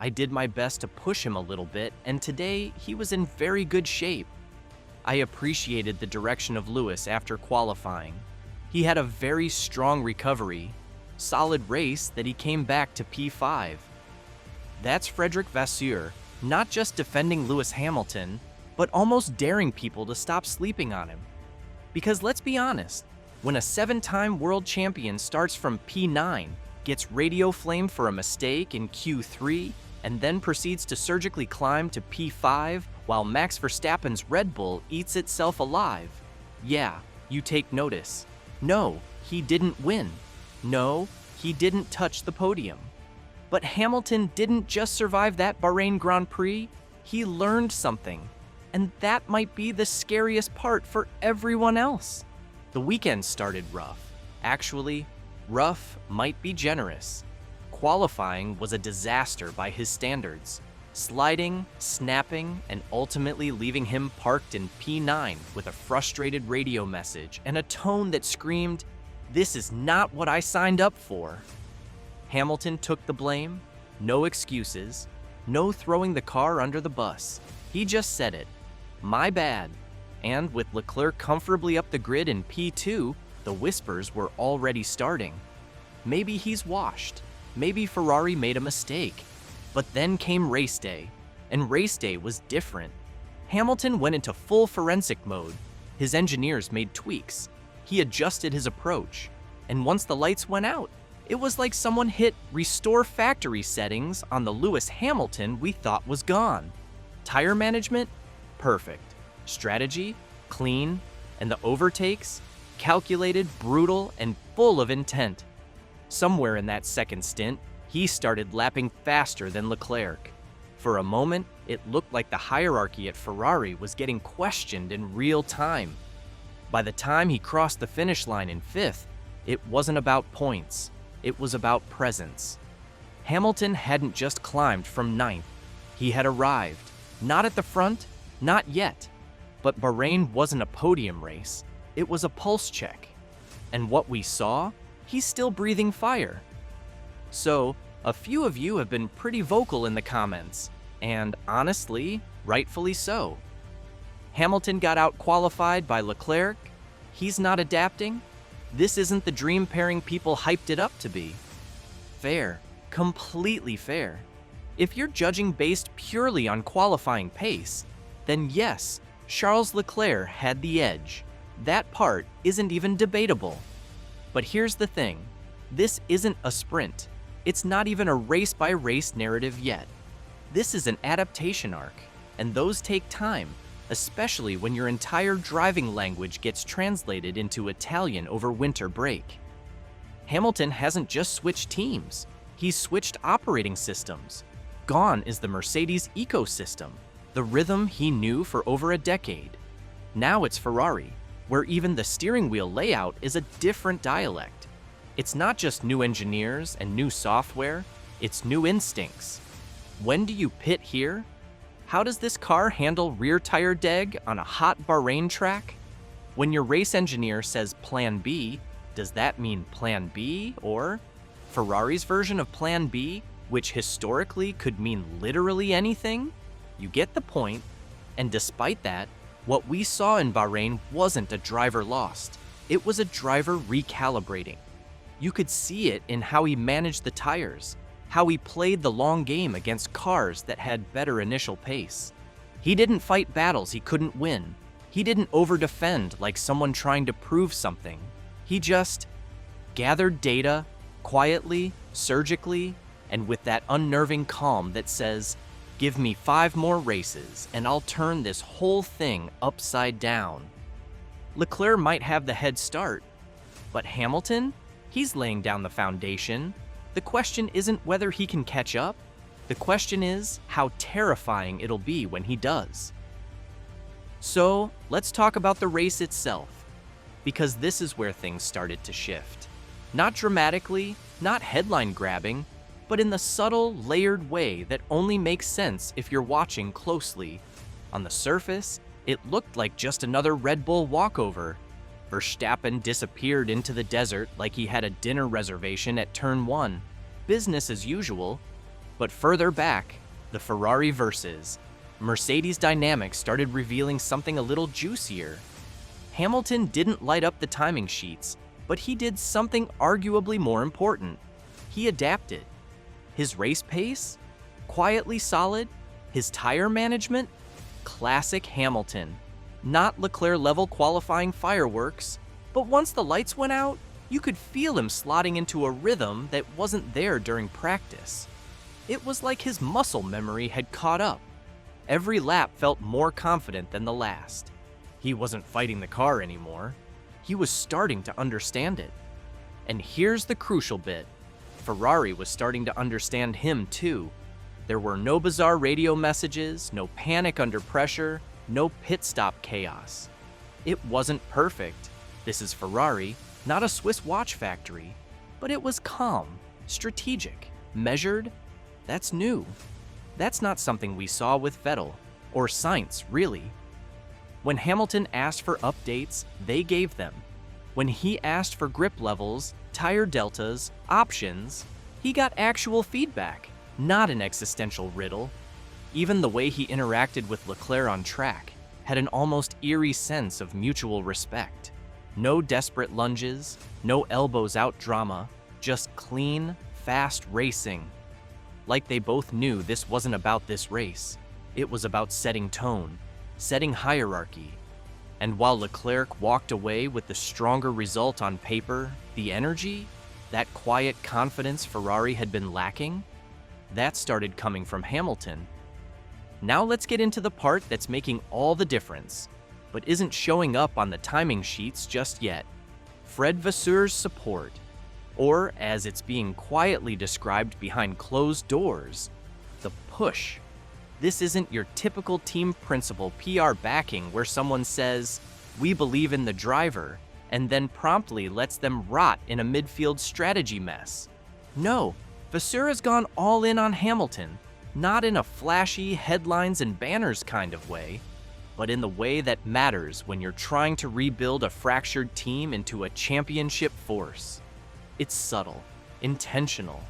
I did my best to push him a little bit, and today he was in very good shape. I appreciated the direction of Lewis after qualifying. He had a very strong recovery, solid race that he came back to P5. That's Frederic Vasseur, not just defending Lewis Hamilton, but almost daring people to stop sleeping on him. Because let's be honest, when a 7-time world champion starts from P9, gets radio flamed for a mistake in Q3, and then proceeds to surgically climb to P5 while Max Verstappen's Red Bull eats itself alive, yeah, you take notice. No, he didn't win. No, he didn't touch the podium. But Hamilton didn't just survive that Bahrain Grand Prix, he learned something. And that might be the scariest part for everyone else. The weekend started rough. Actually, rough might be generous. Qualifying was a disaster by his standards, sliding, snapping, and ultimately leaving him parked in P9 with a frustrated radio message and a tone that screamed, "This is not what I signed up for." Hamilton took the blame, no excuses, no throwing the car under the bus. He just said it, "My bad." And with Leclerc comfortably up the grid in P2, the whispers were already starting. Maybe he's washed. Maybe Ferrari made a mistake. But then came race day, and race day was different. Hamilton went into full forensic mode. His engineers made tweaks. He adjusted his approach. And once the lights went out, it was like someone hit restore factory settings on the Lewis Hamilton we thought was gone. Tire management? Perfect. Strategy? Clean. And the overtakes? Calculated, brutal, and full of intent. Somewhere in that second stint, he started lapping faster than Leclerc. For a moment, it looked like the hierarchy at Ferrari was getting questioned in real time. By the time he crossed the finish line in 5th, it wasn't about points, it was about presence. Hamilton hadn't just climbed from 9th, he had arrived. Not at the front, not yet. But Bahrain wasn't a podium race, it was a pulse check. And what we saw? He's still breathing fire. So, a few of you have been pretty vocal in the comments, and honestly, rightfully so. Hamilton got out-qualified by Leclerc. He's not adapting. This isn't the dream pairing people hyped it up to be. Fair, completely fair. If you're judging based purely on qualifying pace, then yes, Charles Leclerc had the edge. That part isn't even debatable. But here's the thing, this isn't a sprint. It's not even a race-by-race narrative yet. This is an adaptation arc, and those take time, especially when your entire driving language gets translated into Italian over winter break. Hamilton hasn't just switched teams, he's switched operating systems. Gone is the Mercedes ecosystem, the rhythm he knew for over a decade. Now it's Ferrari, where even the steering wheel layout is a different dialect. It's not just new engineers and new software, it's new instincts. When do you pit here? How does this car handle rear tire deg on a hot Bahrain track? When your race engineer says Plan B, does that mean Plan B or Ferrari's version of Plan B, which historically could mean literally anything? You get the point, and despite that, what we saw in Bahrain wasn't a driver lost. It was a driver recalibrating. You could see it in how he managed the tires, how he played the long game against cars that had better initial pace. He didn't fight battles he couldn't win. He didn't over-defend like someone trying to prove something. He just gathered data, quietly, surgically, and with that unnerving calm that says, "Give me 5 more races, and I'll turn this whole thing upside down." Leclerc might have the head start, but Hamilton? He's laying down the foundation. The question isn't whether he can catch up. The question is how terrifying it'll be when he does. So, let's talk about the race itself, because this is where things started to shift. Not dramatically, not headline-grabbing, but in the subtle, layered way that only makes sense if you're watching closely. On the surface, it looked like just another Red Bull walkover. Verstappen disappeared into the desert like he had a dinner reservation at turn 1. Business as usual. But further back, the Ferrari versus Mercedes dynamics started revealing something a little juicier. Hamilton didn't light up the timing sheets, but he did something arguably more important. He adapted. His race pace? Quietly solid. His tire management? Classic Hamilton. Not Leclerc-level qualifying fireworks, but once the lights went out, you could feel him slotting into a rhythm that wasn't there during practice. It was like his muscle memory had caught up. Every lap felt more confident than the last. He wasn't fighting the car anymore. He was starting to understand it. And here's the crucial bit. Ferrari was starting to understand him too. There were no bizarre radio messages, no panic under pressure, no pit stop chaos. It wasn't perfect. This is Ferrari, not a Swiss watch factory. But it was calm, strategic, measured. That's new. That's not something we saw with Vettel, or Sainz, really. When Hamilton asked for updates, they gave them. When he asked for grip levels, tire deltas, options, he got actual feedback, not an existential riddle. Even the way he interacted with Leclerc on track had an almost eerie sense of mutual respect. No desperate lunges, no elbows out drama, just clean, fast racing. Like they both knew this wasn't about this race. It was about setting tone, setting hierarchy. And while Leclerc walked away with the stronger result on paper, the energy, that quiet confidence Ferrari had been lacking, that started coming from Hamilton. Now let's get into the part that's making all the difference, but isn't showing up on the timing sheets just yet. Fred Vasseur's support, or as it's being quietly described behind closed doors, the push. This isn't your typical team principal PR backing where someone says, "We believe in the driver," and then promptly lets them rot in a midfield strategy mess. No, Vasseur has gone all in on Hamilton, not in a flashy headlines and banners kind of way, but in the way that matters when you're trying to rebuild a fractured team into a championship force. It's subtle, intentional,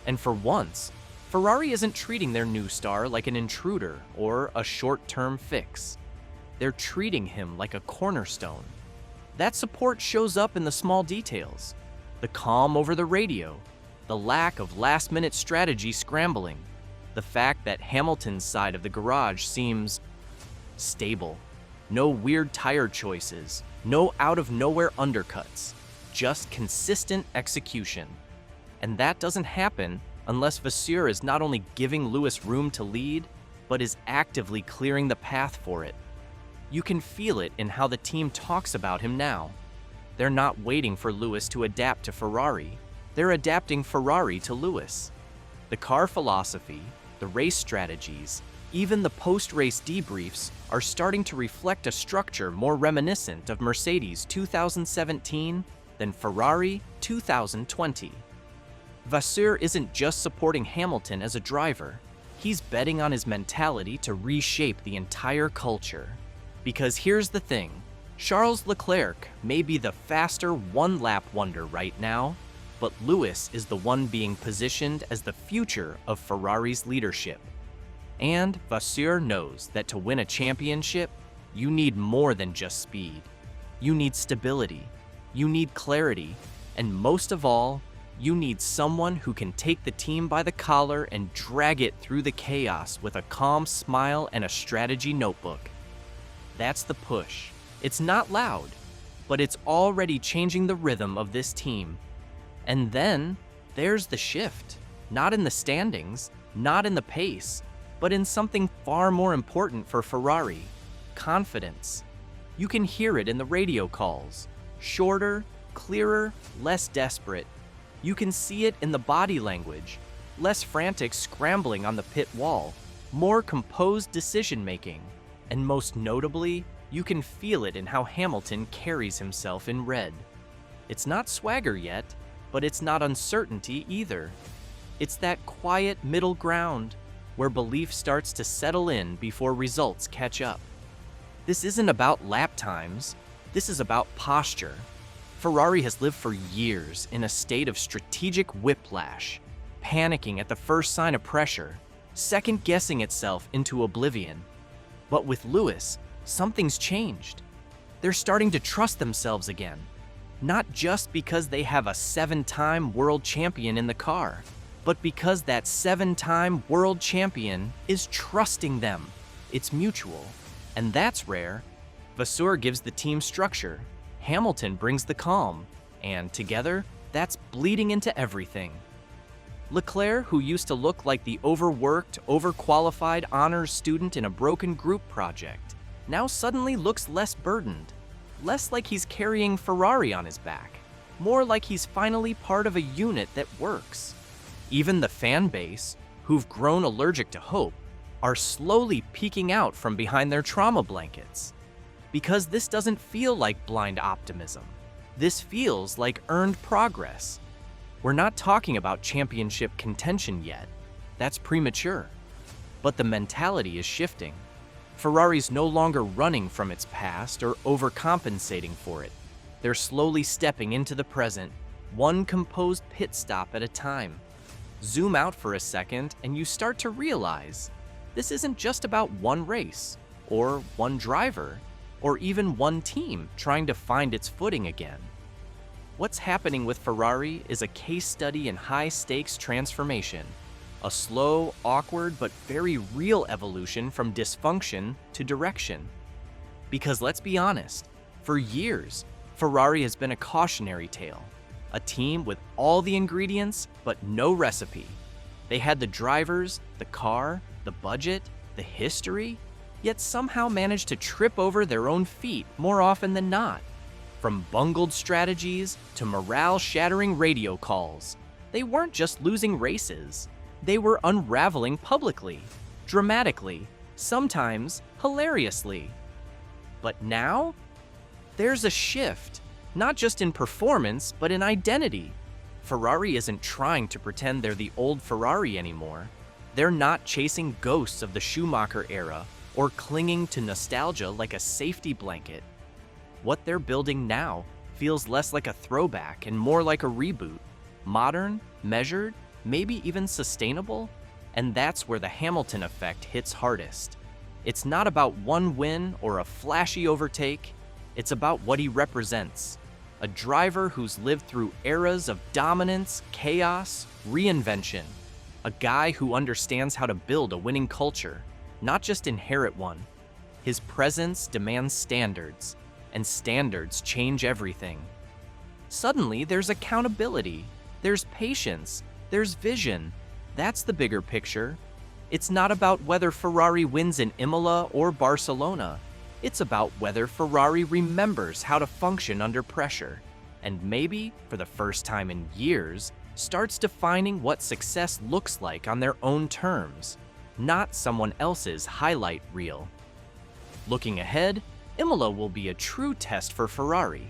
and for once, Ferrari isn't treating their new star like an intruder or a short-term fix. They're treating him like a cornerstone. That support shows up in the small details, the calm over the radio, the lack of last-minute strategy scrambling, the fact that Hamilton's side of the garage seems stable. No weird tire choices, no out-of-nowhere undercuts, just consistent execution. And that doesn't happen unless Vasseur is not only giving Lewis room to lead, but is actively clearing the path for it. You can feel it in how the team talks about him now. They're not waiting for Lewis to adapt to Ferrari. They're adapting Ferrari to Lewis. The car philosophy, the race strategies, even the post-race debriefs are starting to reflect a structure more reminiscent of Mercedes 2017 than Ferrari 2020. Vasseur isn't just supporting Hamilton as a driver, he's betting on his mentality to reshape the entire culture. Because here's the thing, Charles Leclerc may be the faster one-lap wonder right now, but Lewis is the one being positioned as the future of Ferrari's leadership. And Vasseur knows that to win a championship, you need more than just speed. You need stability, you need clarity, and most of all, you need someone who can take the team by the collar and drag it through the chaos with a calm smile and a strategy notebook. That's the push. It's not loud, but it's already changing the rhythm of this team. And then there's the shift, not in the standings, not in the pace, but in something far more important for Ferrari, confidence. You can hear it in the radio calls, shorter, clearer, less desperate. You can see it in the body language, less frantic scrambling on the pit wall, more composed decision-making, and most notably, you can feel it in how Hamilton carries himself in red. It's not swagger yet, but it's not uncertainty either. It's that quiet middle ground where belief starts to settle in before results catch up. This isn't about lap times, this is about posture. Ferrari has lived for years in a state of strategic whiplash. panicking at the first sign of pressure, second-guessing itself into oblivion. But with Lewis, something's changed. They're starting to trust themselves again, not just because they have a 7-time world champion in the car, but because that 7-time world champion is trusting them. It's mutual, and that's rare. Vasseur gives the team structure, Hamilton brings the calm, and together, that's bleeding into everything. Leclerc, who used to look like the overworked, overqualified honors student in a broken group project, now suddenly looks less burdened, less like he's carrying Ferrari on his back, more like he's finally part of a unit that works. Even the fan base, who've grown allergic to hope, are slowly peeking out from behind their trauma blankets. Because this doesn't feel like blind optimism. This feels like earned progress. We're not talking about championship contention yet. That's premature. But the mentality is shifting. Ferrari's no longer running from its past or overcompensating for it. They're slowly stepping into the present, one composed pit stop at a time. Zoom out for a second and you start to realize this isn't just about one race, or one driver, or even one team trying to find its footing again. What's happening with Ferrari is a case study in high-stakes transformation, a slow, awkward, but very real evolution from dysfunction to direction. Because let's be honest, for years, Ferrari has been a cautionary tale, a team with all the ingredients but no recipe. They had the drivers, the car, the budget, the history, yet somehow managed to trip over their own feet more often than not. From bungled strategies to morale-shattering radio calls, they weren't just losing races. They were unraveling publicly, dramatically, sometimes hilariously. But now, there's a shift, not just in performance, but in identity. Ferrari isn't trying to pretend they're the old Ferrari anymore. They're not chasing ghosts of the Schumacher era or clinging to nostalgia like a safety blanket. What they're building now feels less like a throwback and more like a reboot. Modern, measured, maybe even sustainable, and that's where the Hamilton effect hits hardest. It's not about one win or a flashy overtake, it's about what he represents. A driver who's lived through eras of dominance, chaos, reinvention. A guy who understands how to build a winning culture, not just inherit one. His presence demands standards, and standards change everything. Suddenly, there's accountability, there's patience, there's vision. That's the bigger picture. It's not about whether Ferrari wins in Imola or Barcelona. It's about whether Ferrari remembers how to function under pressure, and maybe, for the first time in years, starts defining what success looks like on their own terms, not someone else's highlight reel. Looking ahead, Imola will be a true test for Ferrari.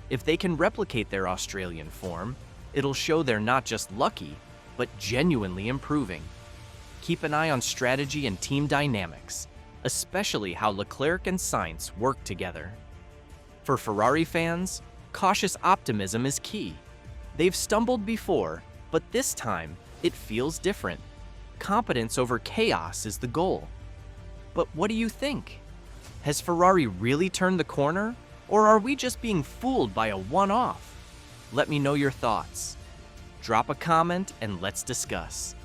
If they can replicate their Australian form, it'll show they're not just lucky, but genuinely improving. Keep an eye on strategy and team dynamics, especially how Leclerc and Sainz work together. For Ferrari fans, cautious optimism is key. They've stumbled before, but this time, it feels different. Competence over chaos is the goal. But what do you think? Has Ferrari really turned the corner, or are we just being fooled by a one-off? Let me know your thoughts. Drop a comment and let's discuss.